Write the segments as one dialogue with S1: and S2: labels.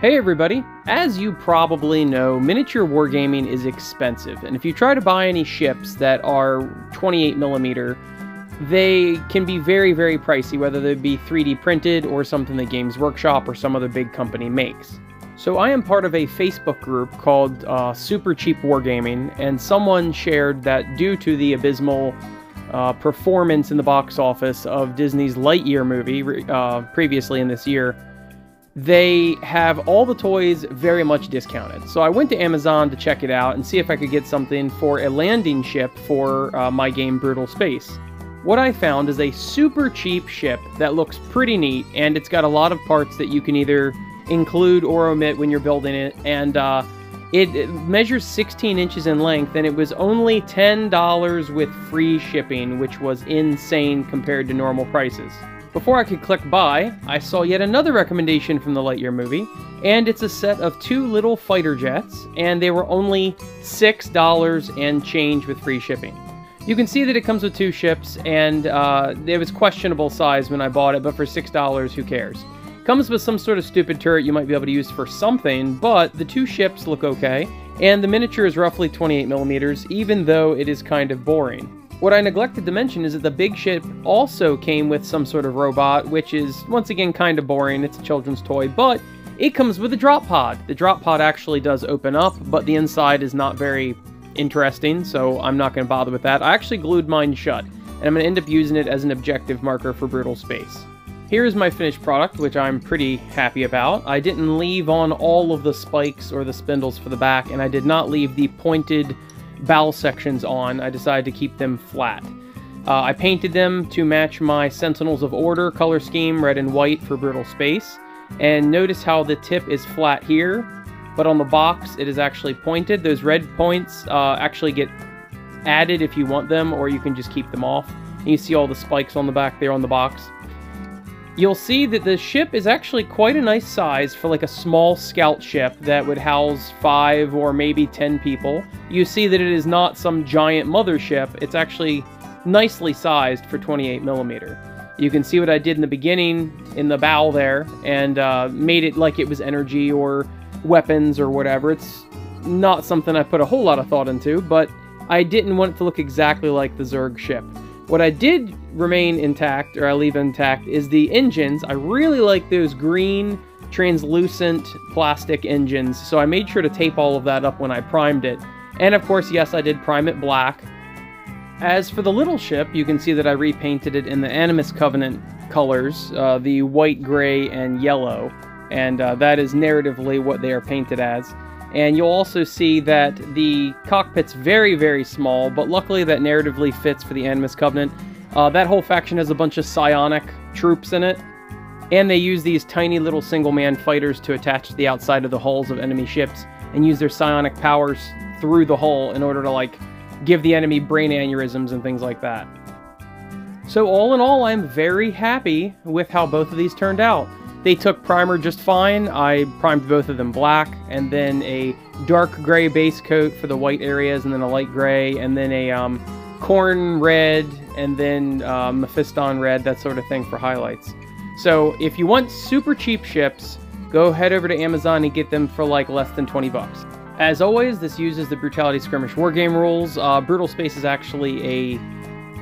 S1: Hey everybody! As you probably know, miniature wargaming is expensive, and if you try to buy any ships that are 28mm, they can be very, very pricey, whether they be 3D printed or something that Games Workshop or some other big company makes. So I am part of a Facebook group called Super Cheap Wargaming, and someone shared that due to the abysmal performance in the box office of Disney's Lightyear movie previously in this year, they have all the toys very much discounted. So I went to Amazon to check it out and see if I could get something for a landing ship for my game Brutal Space. What I found is a super cheap ship that looks pretty neat, and it's got a lot of parts that you can either include or omit when you're building it, and it measures 16 inches in length, and it was only $10 with free shipping, which was insane compared to normal prices. Before I could click buy, I saw yet another recommendation from the Lightyear movie, and it's a set of 2 little fighter jets, and they were only $6 and change with free shipping. You can see that it comes with 2 ships, and it was questionable size when I bought it, but for $6, who cares? Comes with some sort of stupid turret you might be able to use for something, but the 2 ships look okay, and the miniature is roughly 28mm, even though it is kind of boring. What I neglected to mention is that the big ship also came with some sort of robot, which is, once again, kind of boring. It's a children's toy, but it comes with a drop pod. The drop pod actually does open up, but the inside is not very interesting, so I'm not going to bother with that. I actually glued mine shut, and I'm going to end up using it as an objective marker for Brutal Space. Here's my finished product, which I'm pretty happy about. I didn't leave on all of the spikes or the spindles for the back, and I did not leave the pointed bow sections on. I decided to keep them flat. I painted them to match my Sentinels of Order color scheme, red and white for Brutal Space. And notice how the tip is flat here, but on the box it is actually pointed. Those red points actually get added if you want them, or you can just keep them off. And you see all the spikes on the back there on the box. You'll see that the ship is actually quite a nice size for like a small scout ship that would house 5 or maybe 10 people. You see that it is not some giant mothership. It's actually nicely sized for 28mm. You can see what I did in the beginning in the bow there, and made it like it was energy or weapons or whatever. It's not something I put a whole lot of thought into, but I didn't want it to look exactly like the Zerg ship. What I did remain intact, or I leave intact, is the engines. I really like those green, translucent plastic engines, so I made sure to tape all of that up when I primed it. And of course, yes, I did prime it black. As for the little ship, you can see that I repainted it in the Animus Covenant colors, the white, gray, and yellow, and that is narratively what they are painted as. And you'll also see that the cockpit's very, very small, but luckily that narratively fits for the Animus Covenant. That whole faction has a bunch of psionic troops in it, and they use these tiny little single-man fighters to attach to the outside of the hulls of enemy ships and use their psionic powers through the hull in order to, like, give the enemy brain aneurysms and things like that. So all in all, I'm very happy with how both of these turned out. They took primer just fine. I primed both of them black, and then a dark gray base coat for the white areas, and then a light gray, and then a corn red, and then Mephiston red, that sort of thing for highlights. So if you want super cheap ships, go head over to Amazon and get them for like less than 20 bucks. As always, this uses the Brutality Skirmish Wargame rules. Brutal Space is actually a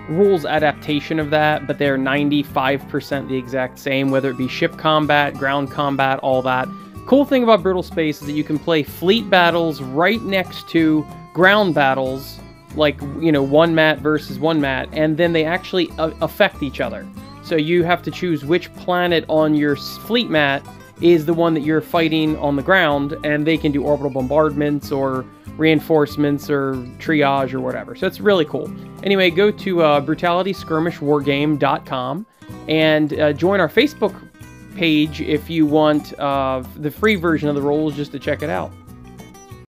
S1: rules adaptation of that, but they're 95% the exact same, whether it be ship combat, ground combat, all that. Cool thing about Brutal Space is that you can play fleet battles right next to ground battles, like, you know, 1 mat versus 1 mat, and then they actually affect each other. So you have to choose which planet on your fleet mat is the one that you're fighting on the ground, and they can do orbital bombardments or reinforcements or triage or whatever. So it's really cool. Anyway, go to brutalityskirmishwargame.com and join our Facebook page if you want the free version of the rules just to check it out.